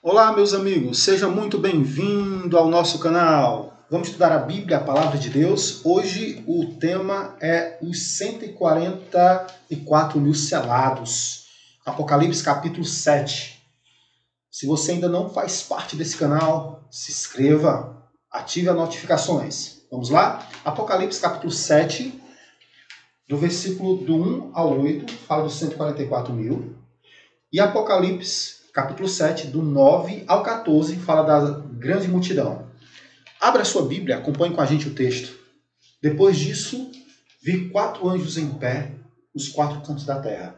Olá, meus amigos, seja muito bem-vindo ao nosso canal. Vamos estudar a Bíblia, a Palavra de Deus. Hoje o tema é os 144 mil selados. Apocalipse capítulo 7. Se você ainda não faz parte desse canal, se inscreva, ative as notificações. Vamos lá? Apocalipse capítulo 7, do versículo do 1 ao 8, fala dos 144 mil. E Apocalipse capítulo 7, do 9 ao 14, fala da grande multidão. Abra sua Bíblia, acompanhe com a gente o texto. Depois disso, vi 4 anjos em pé nos 4 cantos da terra,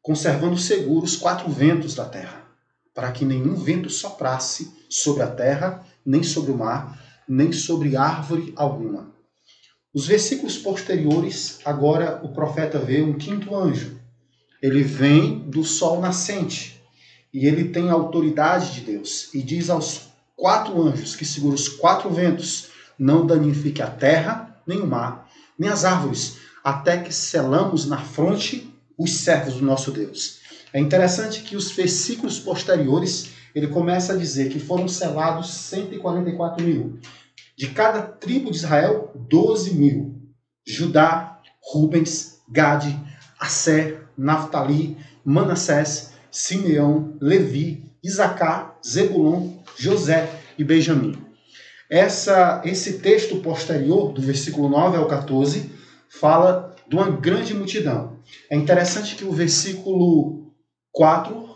conservando seguros 4 ventos da terra, para que nenhum vento soprasse sobre a terra, nem sobre o mar, nem sobre árvore alguma. Os versículos posteriores, agora o profeta vê um 5º anjo. Ele vem do sol nascente. E ele tem a autoridade de Deus. E diz aos 4 anjos que seguram os 4 ventos: não danifique a terra, nem o mar, nem as árvores, até que selamos na fronte os servos do nosso Deus. É interessante que os versículos posteriores, ele começa a dizer que foram selados 144 mil. De cada tribo de Israel, 12 mil. Judá, Rubens, Gade, Asser, Naftali, Manassés, Simeão, Levi, Isacar, Zebulon, José e Benjamim. Esse texto posterior, do versículo 9 ao 14, fala de uma grande multidão. É interessante que o versículo 4,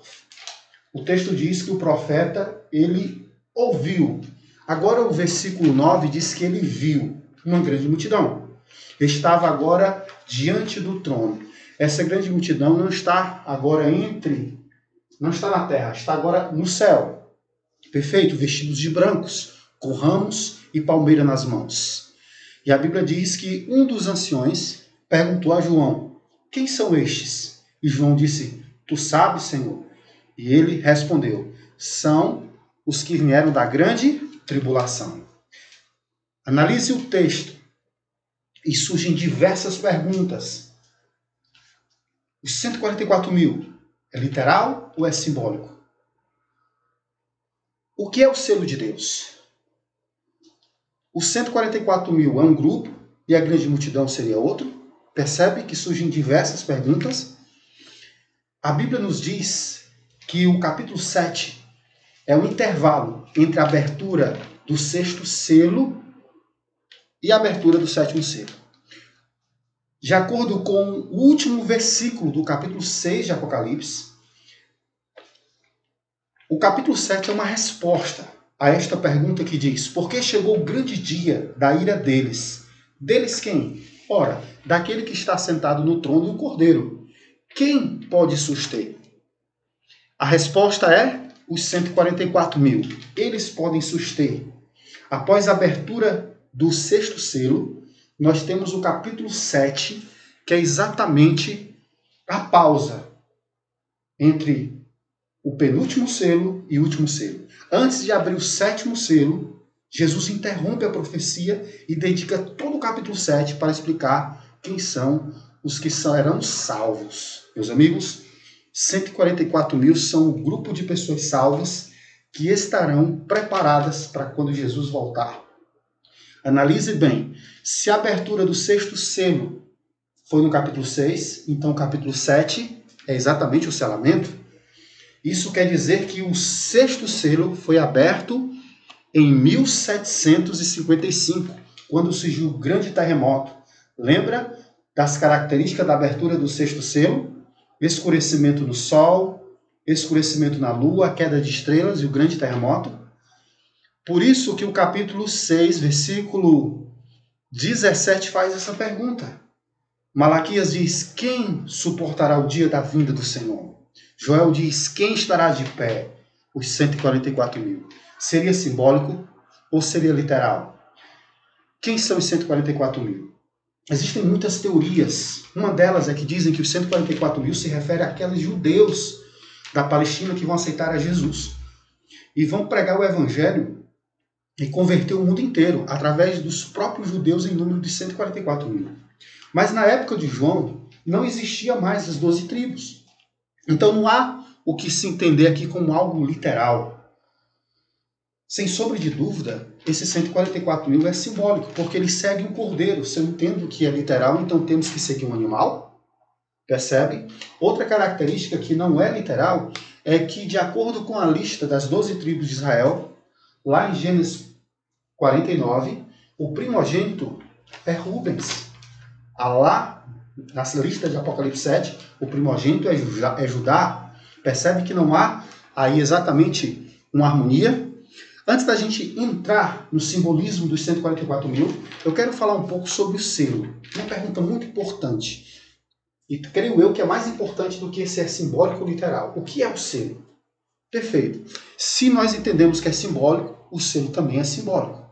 o texto diz que o profeta, ele ouviu. Agora o versículo 9 diz que ele viu uma grande multidão. Estava agora diante do trono. Essa grande multidão não está agora não está na terra, está agora no céu. Perfeito, vestidos de brancos, com ramos e palmeira nas mãos. E a Bíblia diz que um dos anciões perguntou a João: quem são estes? E João disse: tu sabes, Senhor. E ele respondeu: são os que vieram da grande tribulação. Analise o texto e surgem diversas perguntas. Os 144 mil é literal ou é simbólico? O que é o selo de Deus? Os 144 mil é um grupo e a grande multidão seria outro? Percebe que surgem diversas perguntas? A Bíblia nos diz que o capítulo 7 é um intervalo entre a abertura do 6º selo e a abertura do 7º selo. De acordo com o último versículo do capítulo 6 de Apocalipse, o capítulo 7 é uma resposta a esta pergunta que diz: por que chegou o grande dia da ira deles? Deles quem? Ora, daquele que está sentado no trono e o Cordeiro. Quem pode suster? A resposta é os 144 mil. Eles podem suster. Após a abertura do 6º selo, nós temos o capítulo 7, que é exatamente a pausa entre o penúltimo selo e o último selo. Antes de abrir o 7º selo, Jesus interrompe a profecia e dedica todo o capítulo 7 para explicar quem são os que serão salvos. Meus amigos, 144 mil são um grupo de pessoas salvas que estarão preparadas para quando Jesus voltar. Analise bem. Se a abertura do 6º selo foi no capítulo 6, então o capítulo 7 é exatamente o selamento. Isso quer dizer que o 6º selo foi aberto em 1755, quando surgiu o grande terremoto. Lembra das características da abertura do 6º selo? Escurecimento no sol, escurecimento na lua, a queda de estrelas e o grande terremoto. Por isso que o capítulo 6, versículo 17 faz essa pergunta. Malaquias diz: quem suportará o dia da vinda do Senhor? Joel diz: quem estará de pé? Os 144 mil. Seria simbólico ou seria literal? Quem são os 144 mil? Existem muitas teorias. Uma delas é que dizem que os 144 mil se refere àqueles judeus da Palestina que vão aceitar a Jesus e vão pregar o evangelho e converter o mundo inteiro através dos próprios judeus em número de 144 mil. Mas na época de João, não existia mais as 12 tribos. Então não há o que se entender aqui como algo literal. Sem sombra de dúvida, esse 144 mil é simbólico, porque ele segue um cordeiro. Se eu entendo que é literal, então temos que seguir um animal. Percebe? Outra característica que não é literal é que, de acordo com a lista das 12 tribos de Israel, lá em Gênesis 49, o primogênito é Rubens. Lá, na lista de Apocalipse 7, o primogênito é Judá. Percebe que não há aí exatamente uma harmonia? Antes da gente entrar no simbolismo dos 144 mil, eu quero falar um pouco sobre o selo. Uma pergunta muito importante. E creio eu que é mais importante do que ser simbólico ou literal. O que é o selo? Perfeito. Se nós entendemos que é simbólico, o selo também é simbólico.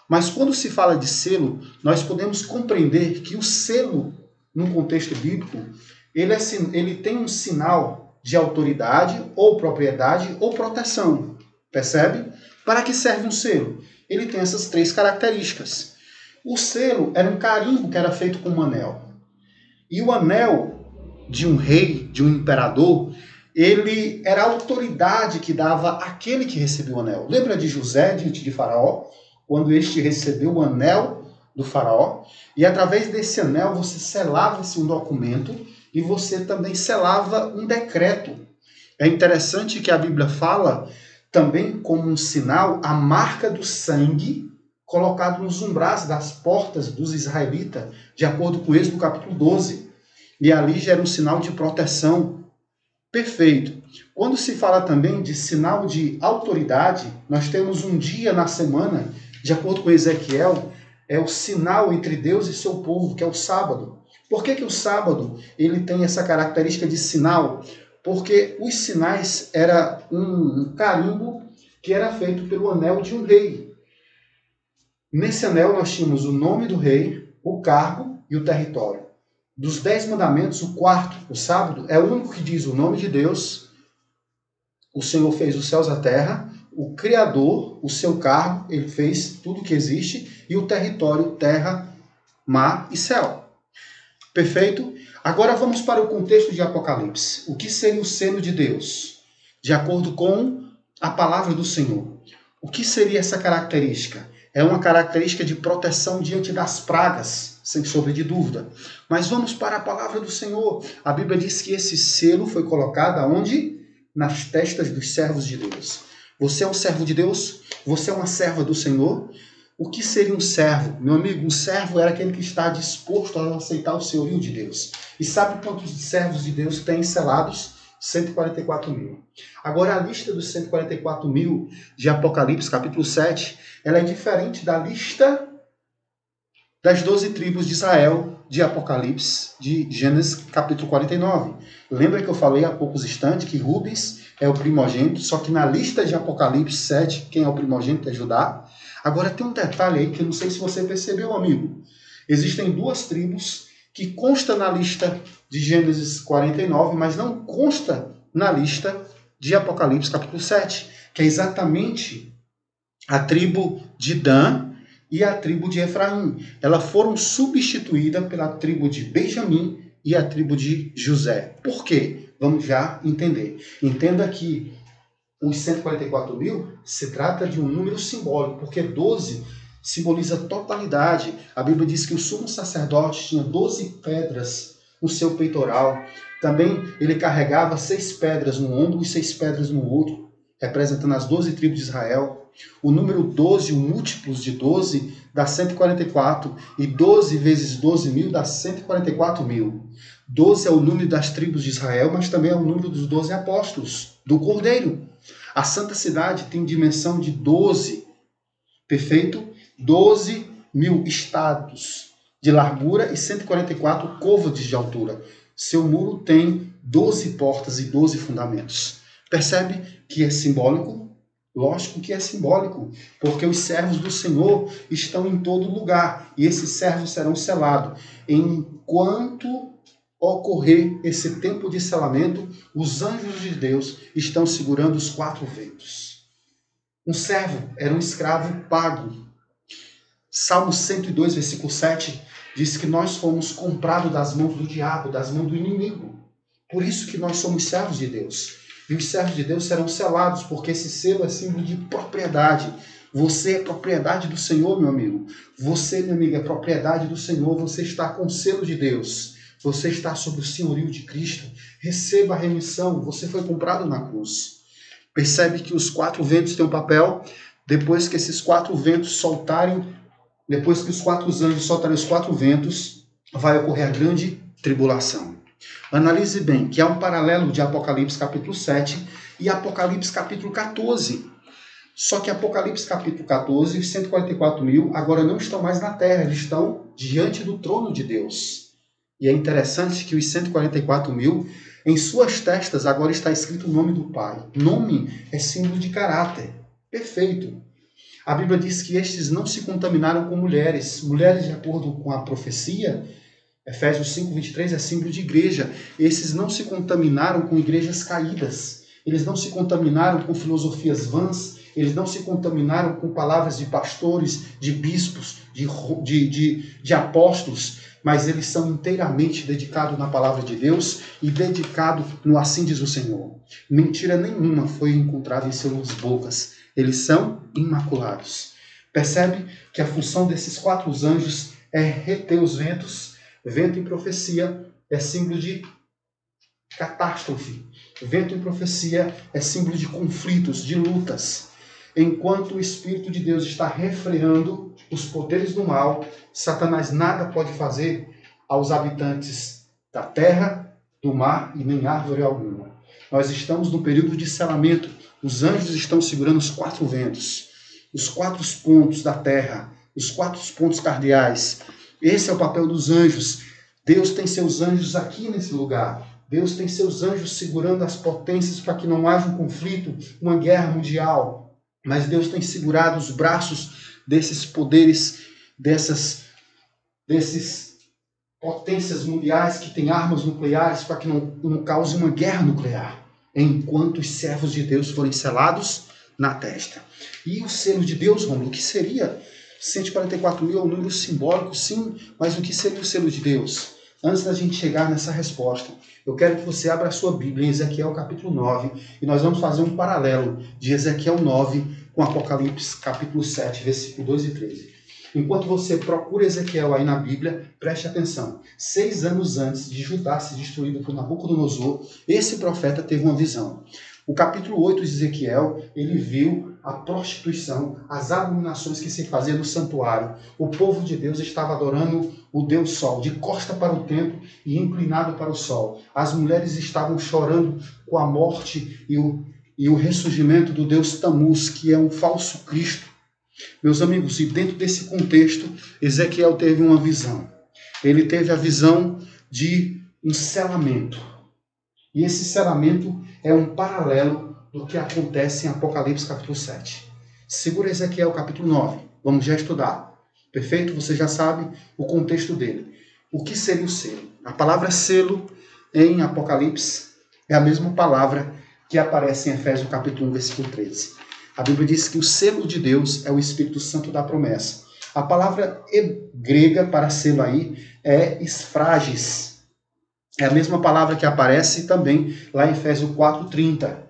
Mas quando se fala de selo, nós podemos compreender que o selo, num contexto bíblico, ele tem um sinal de autoridade, ou propriedade, ou proteção. Percebe? Para que serve um selo? Ele tem essas 3 características. O selo era um carimbo que era feito com um anel. E o anel de um rei, de um imperador, ele era a autoridade que dava àquele que recebeu o anel. Lembra de José diante de Faraó? Quando este recebeu o anel do Faraó, e através desse anel você selava-se um documento e você também selava um decreto. É interessante que a Bíblia fala também como um sinal a marca do sangue colocado nos umbrais das portas dos israelitas, de acordo com Êxodo capítulo 12. E ali já era um sinal de proteção. Perfeito. Quando se fala também de sinal de autoridade, nós temos um dia na semana, de acordo com Ezequiel, é o sinal entre Deus e seu povo, que é o sábado. Por que o sábado ele tem essa característica de sinal? Porque os sinais era um carimbo que era feito pelo anel de um rei. Nesse anel nós tínhamos o nome do rei, o cargo e o território. Dos 10 mandamentos, o quarto, o sábado, é o único que diz o nome de Deus, o Senhor fez os céus e a terra, o Criador, o seu cargo, ele fez tudo que existe, e o território, terra, mar e céu. Perfeito? Agora vamos para o contexto de Apocalipse. O que seria o selo de Deus? De acordo com a palavra do Senhor. O que seria essa característica? É uma característica de proteção diante das pragas, sem sombra de dúvida. Mas vamos para a palavra do Senhor. A Bíblia diz que esse selo foi colocado aonde? Nas testas dos servos de Deus. Você é um servo de Deus? Você é uma serva do Senhor? O que seria um servo? Meu amigo, um servo era aquele que está disposto a aceitar o senhorio de Deus. E sabe quantos servos de Deus têm selados? 144 mil. Agora, a lista dos 144 mil de Apocalipse, capítulo 7, ela é diferente da lista das 12 tribos de Israel de Apocalipse, de Gênesis, capítulo 49. Lembra que eu falei há poucos instantes que Rubens é o primogênito, só que na lista de Apocalipse 7, quem é o primogênito é Judá. Agora tem um detalhe aí que eu não sei se você percebeu, amigo. Existem 2 tribos que consta na lista de Gênesis 49, mas não consta na lista de Apocalipse capítulo 7, que é exatamente a tribo de Dan e a tribo de Efraim. Elas foram substituídas pela tribo de Benjamim e a tribo de José. Por quê? Vamos já entender. Entenda que os 144 mil se trata de um número simbólico, porque 12 simboliza totalidade. A Bíblia diz que o sumo sacerdote tinha 12 pedras no seu peitoral. Também ele carregava 6 pedras no ombro e 6 pedras no outro, representando as 12 tribos de Israel. O número 12, o múltiplos de 12, dá 144, e 12 vezes 12 mil dá 144 mil. 12 é o número das tribos de Israel, mas também é o número dos 12 apóstolos, do Cordeiro. A Santa Cidade tem dimensão de 12, perfeito? 12 mil estados de largura e 144 côvados de altura. Seu muro tem 12 portas e 12 fundamentos. Percebe que é simbólico? Lógico que é simbólico, porque os servos do Senhor estão em todo lugar, e esses servos serão selados. Enquanto ocorrer esse tempo de selamento, os anjos de Deus estão segurando os 4 ventos. Um servo era um escravo pago. Salmo 102, versículo 7, diz que nós fomos comprados das mãos do diabo, das mãos do inimigo. Por isso que nós somos servos de Deus. E os servos de Deus serão selados, porque esse selo é símbolo de propriedade. Você é propriedade do Senhor, meu amigo. Você, minha amiga, é propriedade do Senhor. Você está com o selo de Deus. Você está sob o senhorio de Cristo. Receba a remissão. Você foi comprado na cruz. Percebe que os 4 ventos têm um papel. Depois que esses 4 ventos soltarem, depois que os 4 anjos soltarem os 4 ventos, vai ocorrer a grande tribulação. Analise bem que há um paralelo de Apocalipse capítulo 7 e Apocalipse capítulo 14. Só que Apocalipse capítulo 14, os 144 mil agora não estão mais na terra, eles estão diante do trono de Deus. E é interessante que os 144 mil, em suas testas agora está escrito o nome do Pai. Nome é símbolo de caráter. Perfeito. A Bíblia diz que estes não se contaminaram com mulheres. Mulheres, de acordo com a profecia, Efésios 5, 23, é símbolo de igreja. Esses não se contaminaram com igrejas caídas. Eles não se contaminaram com filosofias vãs. Eles não se contaminaram com palavras de pastores, de bispos, de apóstolos. Mas eles são inteiramente dedicados na palavra de Deus e dedicados no assim diz o Senhor. Mentira nenhuma foi encontrada em suas bocas. Eles são imaculados. Percebe que a função desses 4 anjos é reter os ventos. Vento em profecia é símbolo de catástrofe. Vento em profecia é símbolo de conflitos, de lutas. Enquanto o Espírito de Deus está refreando os poderes do mal, Satanás nada pode fazer aos habitantes da terra, do mar e nem árvore alguma. Nós estamos no período de selamento. Os anjos estão segurando os 4 ventos, os 4 pontos da terra, os 4 pontos cardeais. Esse é o papel dos anjos. Deus tem seus anjos aqui nesse lugar. Deus tem seus anjos segurando as potências para que não haja um conflito, uma guerra mundial. Mas Deus tem segurado os braços desses poderes, desses potências mundiais que têm armas nucleares para que não cause uma guerra nuclear, enquanto os servos de Deus forem selados na testa. E o selo de Deus, Romulo, o que seria? 144 mil é um número simbólico, sim, mas o que seria o selo de Deus? Antes da gente chegar nessa resposta, eu quero que você abra a sua Bíblia em Ezequiel capítulo 9, e nós vamos fazer um paralelo de Ezequiel 9 com Apocalipse capítulo 7, versículo 2 e 13. Enquanto você procura Ezequiel aí na Bíblia, preste atenção. 6 anos antes de Judá ser destruído por Nabucodonosor, esse profeta teve uma visão. O capítulo 8 de Ezequiel, ele viu a prostituição, as abominações que se faziam no santuário. O povo de Deus estava adorando o Deus Sol, de costa para o templo e inclinado para o sol. As mulheres estavam chorando com a morte e o ressurgimento do Deus Tamuz, que é um falso Cristo. Meus amigos, e dentro desse contexto, Ezequiel teve uma visão. Ele teve a visão de um selamento. E esse selamento é um paralelo do que acontece em Apocalipse capítulo 7. Segura Ezequiel capítulo 9. Vamos já estudar. Perfeito? Você já sabe o contexto dele. O que seria o selo? A palavra selo em Apocalipse é a mesma palavra que aparece em Efésios capítulo 1, versículo 13. A Bíblia diz que o selo de Deus é o Espírito Santo da promessa. A palavra grega para selo aí é esfrages. É a mesma palavra que aparece também lá em Efésios 4:30.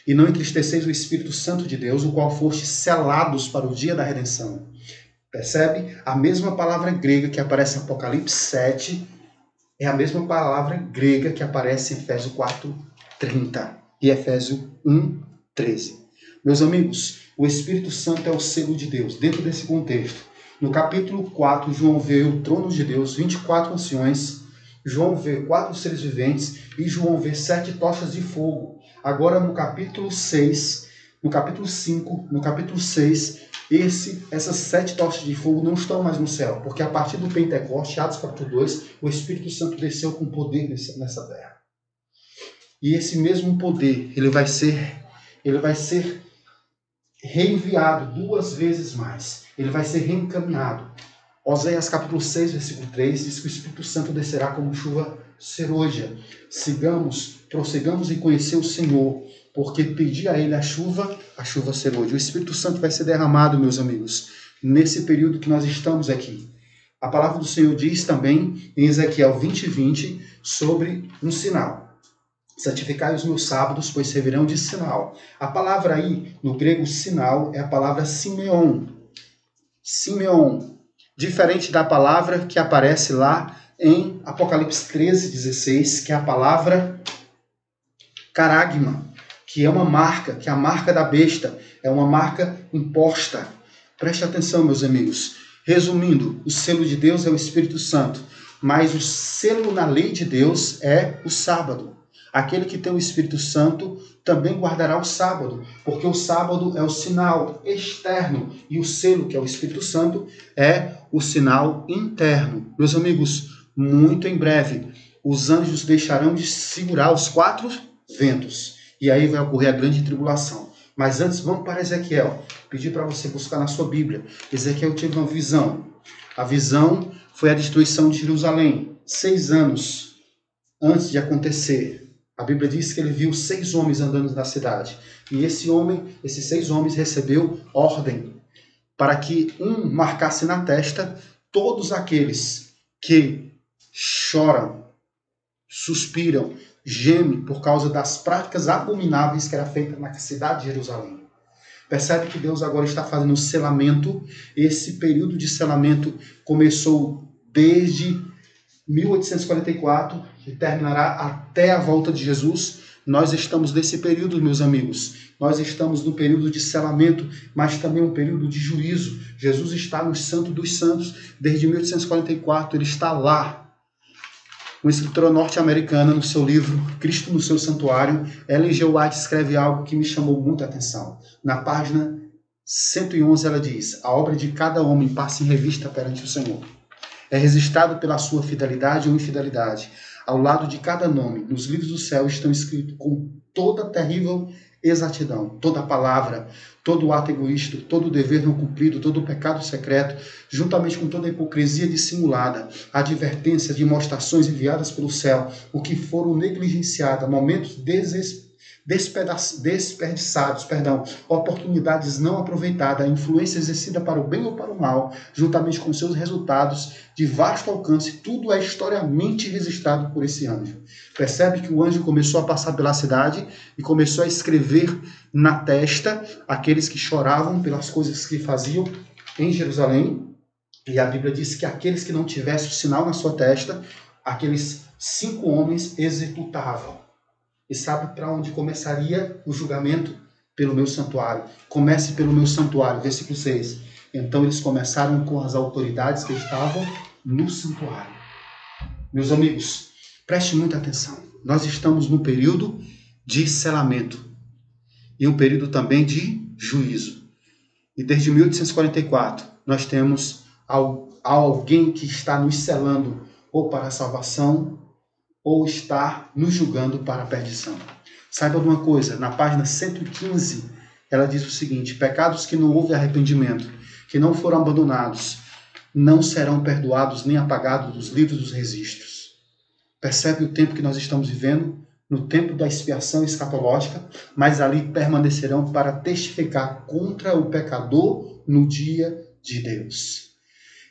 E não entristeceis o Espírito Santo de Deus, o qual foste selados para o dia da redenção. Percebe? A mesma palavra grega que aparece em Apocalipse 7 é a mesma palavra grega que aparece em Efésios 4:30 e Efésios 1:13. Meus amigos, o Espírito Santo é o selo de Deus. Dentro desse contexto, no capítulo 4, João vê o trono de Deus, 24 anciões, João vê 4 seres viventes e João vê 7 tochas de fogo. Agora no capítulo 6, no capítulo 5, no capítulo 6, essas 7 tochas de fogo não estão mais no céu, porque a partir do Pentecoste, Atos capítulo 2, o Espírito Santo desceu com poder nessa terra. E esse mesmo poder, ele vai ser reenviado 2 vezes mais. Ele vai ser reencaminhado. Oséias capítulo 6, versículo 3, diz que o Espírito Santo descerá como chuva serôdia. Prossigamos em conhecer o Senhor, porque pedir a Ele a chuva serôdia. O Espírito Santo vai ser derramado, meus amigos, nesse período que nós estamos aqui. A palavra do Senhor diz também, em Ezequiel 20:20, sobre um sinal. Santificai os meus sábados, pois servirão de sinal. A palavra aí, no grego sinal, é a palavra simeon. Simeon. Diferente da palavra que aparece lá em Apocalipse 13:16, que é a palavra caragma, que é uma marca, que é a marca da besta, é uma marca imposta. Preste atenção, meus amigos. Resumindo, o selo de Deus é o Espírito Santo, mas o selo na lei de Deus é o sábado. Aquele que tem o Espírito Santo também guardará o sábado, porque o sábado é o sinal externo e o selo, que é o Espírito Santo, é o sinal interno. Meus amigos, muito em breve, os anjos deixarão de segurar os 4 ventos, e aí vai ocorrer a grande tribulação. Mas antes, vamos para Ezequiel. Pedir para você buscar na sua Bíblia. Ezequiel teve uma visão. A visão foi a destruição de Jerusalém, 6 anos antes de acontecer. A Bíblia diz que ele viu 6 homens andando na cidade. E esses 6 homens recebeu ordem para que um marcasse na testa todos aqueles que choram, suspiram, gemem por causa das práticas abomináveis que era feita na cidade de Jerusalém. Percebe que Deus agora está fazendo um selamento. Esse período de selamento começou desde 1844 e terminará até a volta de Jesus. Nós estamos nesse período, meus amigos. Nós estamos no período de selamento, mas também um período de juízo. Jesus está no Santo dos Santos desde 1844. Ele está lá. Uma escritora norte-americana, no seu livro Cristo no seu Santuário, Ellen G. White escreve algo que me chamou muita atenção. Na página 111 ela diz: a obra de cada homem passa em revista perante o Senhor. É registrado pela sua fidelidade ou infidelidade. Ao lado de cada nome, nos livros do céu, estão escritos com toda terrível exatidão, toda palavra, todo ato egoísta, todo dever não cumprido, todo pecado secreto, juntamente com toda a hipocrisia dissimulada, advertência de demonstrações enviadas pelo céu, o que foram negligenciadas, momentos desperdiçados, oportunidades não aproveitadas, a influência exercida para o bem ou para o mal, juntamente com seus resultados de vasto alcance, tudo é historicamente registrado por esse anjo. Percebe que o anjo começou a passar pela cidade e começou a escrever na testa aqueles que choravam pelas coisas que faziam em Jerusalém, e a Bíblia diz que aqueles que não tivessem o sinal na sua testa, aqueles 5 homens executavam. E sabe para onde começaria o julgamento? Pelo meu santuário. Comece pelo meu santuário, versículo 6. Então eles começaram com as autoridades que estavam no santuário. Meus amigos, preste muita atenção. Nós estamos no período de selamento e um período também de juízo. E desde 1844 nós temos alguém que está nos selando ou para a salvação ou está nos julgando para a perdição. Saiba de uma coisa, na página 115, ela diz o seguinte: pecados que não houve arrependimento, que não foram abandonados, não serão perdoados nem apagados dos livros dos registros. Percebe o tempo que nós estamos vivendo? No tempo da expiação escatológica, mas ali permanecerão para testificar contra o pecador no dia de Deus.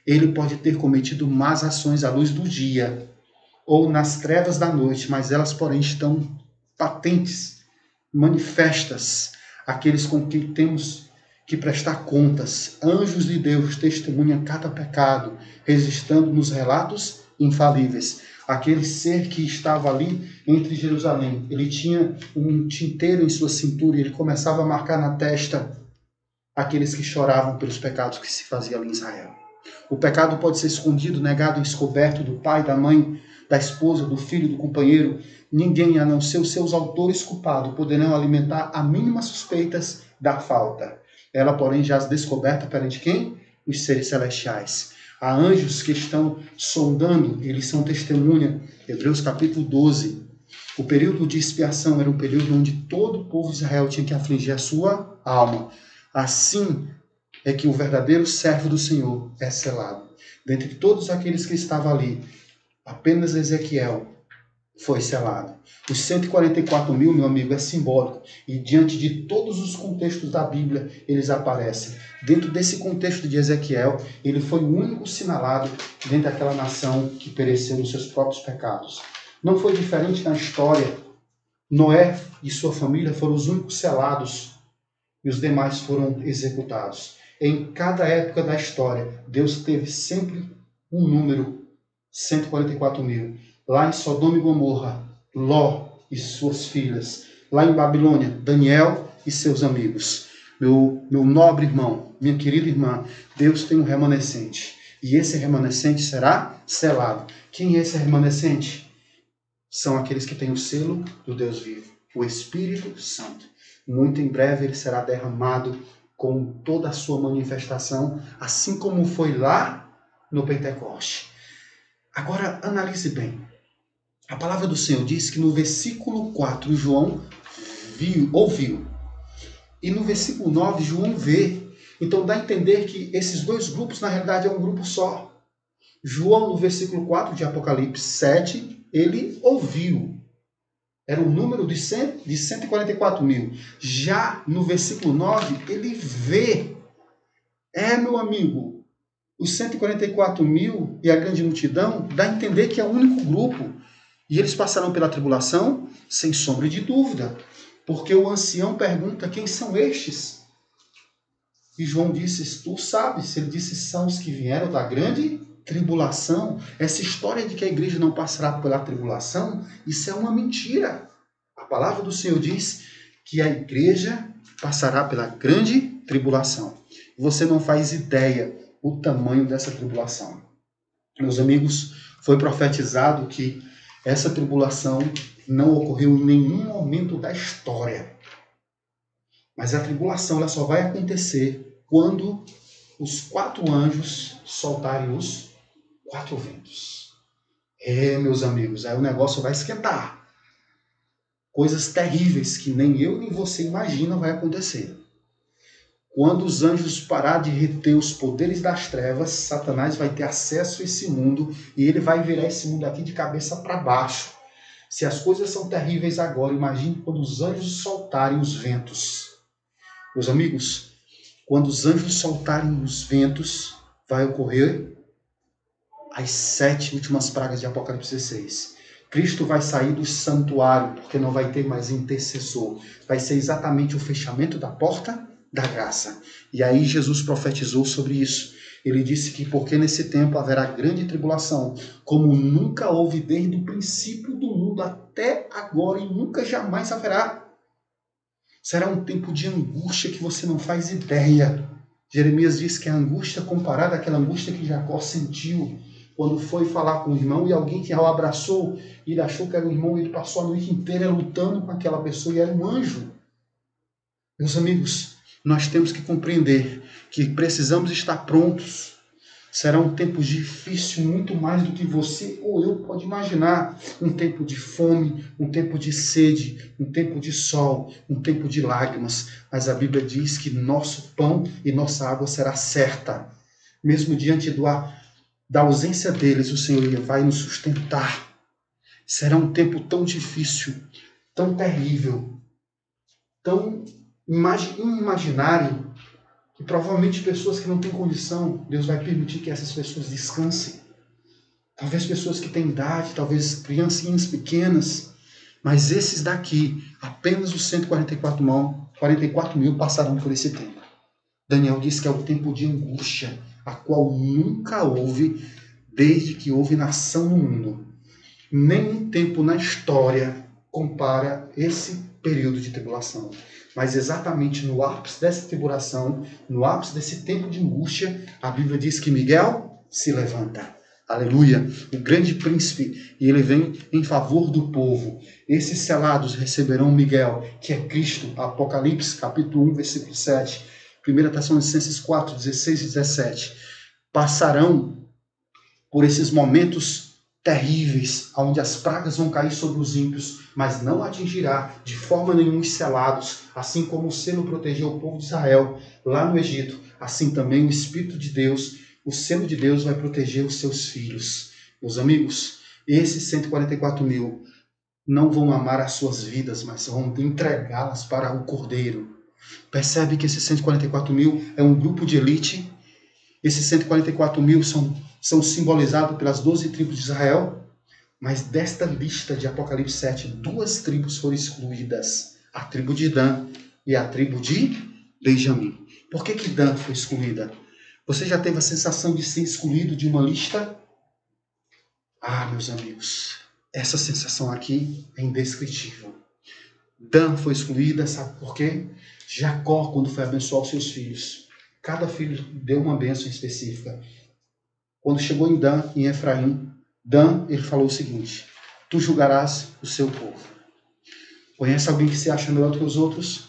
Ele pode ter cometido más ações à luz do dia, ou nas trevas da noite, mas elas, porém, estão patentes, manifestas, aqueles com quem temos que prestar contas. Anjos de Deus testemunham cada pecado, registrando nos relatos infalíveis. Aquele ser que estava ali entre Jerusalém, ele tinha um tinteiro em sua cintura e ele começava a marcar na testa aqueles que choravam pelos pecados que se faziam ali em Israel. O pecado pode ser escondido, negado, descoberto do pai, da mãe, da esposa, do filho, do companheiro. Ninguém, a não ser os seus autores culpados, poderão alimentar a mínimas suspeitas da falta. Ela, porém, já descoberta perante quem? Os seres celestiais. Há anjos que estão sondando, eles são testemunha. Hebreus capítulo 12. O período de expiação era um período onde todo o povo de Israel tinha que afligir a sua alma. Assim é que o verdadeiro servo do Senhor é selado. Dentre todos aqueles que estavam ali, apenas Ezequiel foi selado. Os 144 mil, meu amigo, é simbólico. E diante de todos os contextos da Bíblia, eles aparecem. Dentro desse contexto de Ezequiel, ele foi o único sinalado dentro daquela nação que pereceu nos seus próprios pecados. Não foi diferente na história Noé e sua família foram os únicos selados e os demais foram executados. Em cada época da história, Deus teve sempre um número, 144 mil. Lá em Sodoma e Gomorra, Ló e suas filhas. Lá em Babilônia, Daniel e seus amigos. Meu nobre irmão, minha querida irmã, Deus tem um remanescente. E esse remanescente será selado. Quem é esse remanescente? São aqueles que têm o selo do Deus vivo, o Espírito Santo. Muito em breve ele será derramado com toda a sua manifestação, assim como foi lá no Pentecoste. Agora, analise bem. A palavra do Senhor diz que no versículo 4, João ouviu. E no versículo 9, João vê. Então dá a entender que esses dois grupos, na realidade, é um grupo só. João, no versículo 4 de Apocalipse 7, ele ouviu. Era o número de 144 mil. Já no versículo 9, ele vê. Meu amigo, os 144 mil e a grande multidão dá a entender que é o único grupo. E eles passarão pela tribulação, sem sombra de dúvida. Porque o ancião pergunta quem são estes. E João disse, tu sabes. Ele disse, são os que vieram da grande tribulação. Essa história de que a igreja não passará pela tribulação, isso é uma mentira. A palavra do Senhor diz que a igreja passará pela grande tribulação. Você não faz ideia o tamanho dessa tribulação. Meus amigos, foi profetizado que essa tribulação não ocorreu em nenhum momento da história. Mas a tribulação ela só vai acontecer quando os 4 anjos soltarem os 4 ventos. Meus amigos, aí o negócio vai esquentar. Coisas terríveis que nem eu nem você imagina vai acontecer. Quando os anjos parar de reter os poderes das trevas, Satanás vai ter acesso a esse mundo e ele vai virar esse mundo aqui de cabeça para baixo. Se as coisas são terríveis agora, imagine quando os anjos soltarem os ventos. Meus amigos, quando os anjos soltarem os ventos, vai ocorrer as 7 últimas pragas de Apocalipse 16. Cristo vai sair do santuário, porque não vai ter mais intercessor. Vai ser exatamente o fechamento da porta da graça. E aí Jesus profetizou sobre isso. Ele disse que porque nesse tempo haverá grande tribulação, como nunca houve desde o princípio do mundo até agora e nunca jamais haverá. Será um tempo de angústia que você não faz ideia. Jeremias diz que a angústia comparada àquela angústia que Jacó sentiu quando foi falar com o irmão e alguém que o abraçou e ele achou que era o irmão e ele passou a noite inteira lutando com aquela pessoa e era um anjo. Meus amigos, nós temos que compreender que precisamos estar prontos. Será um tempo difícil, muito mais do que você ou eu pode imaginar. Um tempo de fome, um tempo de sede, um tempo de sol, um tempo de lágrimas. Mas a Bíblia diz que nosso pão e nossa água será certa. Mesmo diante da ausência deles, o Senhor vai nos sustentar. Será um tempo tão difícil, tão terrível, tão inimaginário, que provavelmente pessoas que não têm condição, Deus vai permitir que essas pessoas descansem. Talvez pessoas que têm idade, talvez criancinhas pequenas, mas esses daqui, apenas os 144 mil passarão por esse tempo. Daniel diz que é o tempo de angústia, a qual nunca houve desde que houve nação no mundo. Nenhum tempo na história compara esse período de tribulação. Mas exatamente no ápice dessa tribulação, no ápice desse tempo de angústia, a Bíblia diz que Miguel se levanta. Aleluia! O grande príncipe, e ele vem em favor do povo. Esses selados receberão Miguel, que é Cristo. Apocalipse, capítulo 1, versículo 7. 1 Tessalonicenses 4, 16 e 17. Passarão por esses momentos terríveis, onde as pragas vão cair sobre os ímpios, mas não atingirá de forma nenhuma os selados, assim como o selo protegeu o povo de Israel lá no Egito, assim também o Espírito de Deus, o selo de Deus vai proteger os seus filhos. Meus amigos, esses 144 mil não vão amar as suas vidas, mas vão entregá-las para o Cordeiro. Percebe que esses 144 mil é um grupo de elite? Esses 144 mil são simbolizados pelas 12 tribos de Israel. Mas desta lista de Apocalipse 7, 2 tribos foram excluídas. A tribo de Dan e a tribo de Benjamim. Por que Dan foi excluída? Você já teve a sensação de ser excluído de uma lista? Ah, meus amigos, essa sensação aqui é indescritível. Dan foi excluída, sabe por quê? Jacó, quando foi abençoar os seus filhos, cada filho deu uma bênção específica. Quando chegou em Dan, em Efraim, Dan, ele falou o seguinte: tu julgarás o seu povo. Conhece alguém que se acha melhor do que os outros?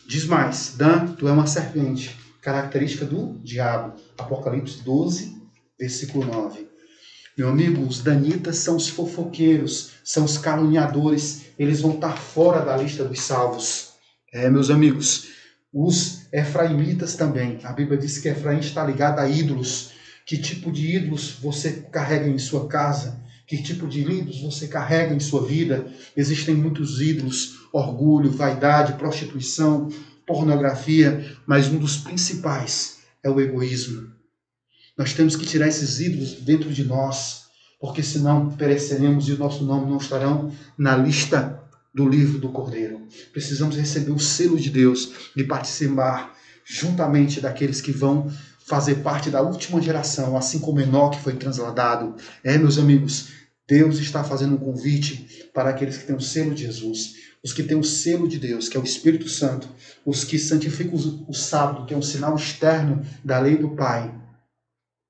Diz mais: Dan, tu é uma serpente, característica do diabo. Apocalipse 12, versículo 9. Meu amigo, os danitas são os fofoqueiros, são os caluniadores, eles vão estar fora da lista dos salvos. Meus amigos, os efraimitas também. A Bíblia diz que Efraim está ligado a ídolos. Que tipo de ídolos você carrega em sua casa? Que tipo de ídolos você carrega em sua vida? Existem muitos ídolos: orgulho, vaidade, prostituição, pornografia, mas um dos principais é o egoísmo. Nós temos que tirar esses ídolos dentro de nós, porque senão pereceremos e o nosso nome não estarão na lista do livro do Cordeiro. Precisamos receber o selo de Deus e participar juntamente daqueles que vão fazer parte da última geração, assim como Enoque foi transladado. Meus amigos, Deus está fazendo um convite para aqueles que têm o selo de Jesus, os que têm o selo de Deus, que é o Espírito Santo, os que santificam o sábado, que é um sinal externo da lei do Pai.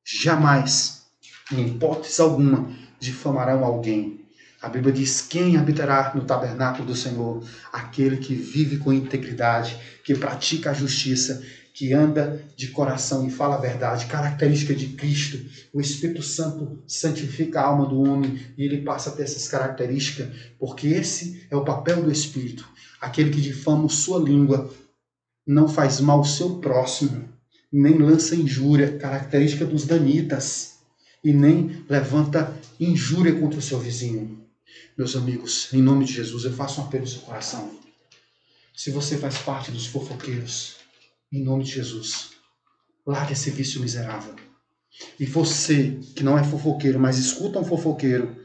Jamais, em hipótese alguma, difamarão alguém. A Bíblia diz: quem habitará no tabernáculo do Senhor? Aquele que vive com integridade, que pratica a justiça, que anda de coração e fala a verdade. Característica de Cristo. O Espírito Santo santifica a alma do homem e ele passa a ter essas características, porque esse é o papel do Espírito. Aquele que difama sua língua, não faz mal ao seu próximo, nem lança injúria, característica dos danitas, e nem levanta injúria contra o seu vizinho. Meus amigos, em nome de Jesus, eu faço um apelo no seu coração. Se você faz parte dos fofoqueiros, em nome de Jesus, largue esse vício miserável. E você, que não é fofoqueiro, mas escuta um fofoqueiro,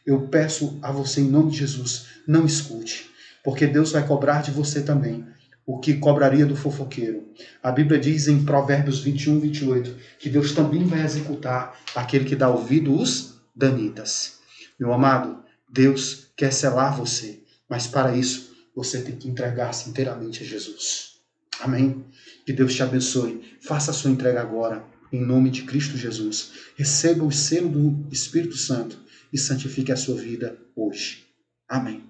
eu peço a você, em nome de Jesus, não escute, porque Deus vai cobrar de você também o que cobraria do fofoqueiro. A Bíblia diz em Provérbios 21, 28, que Deus também vai executar aquele que dá ouvido aos danitas. Meu amado, Deus quer selar você, mas para isso você tem que entregar-se inteiramente a Jesus. Amém? Que Deus te abençoe. Faça a sua entrega agora, em nome de Cristo Jesus. Receba o selo do Espírito Santo e santifique a sua vida hoje. Amém.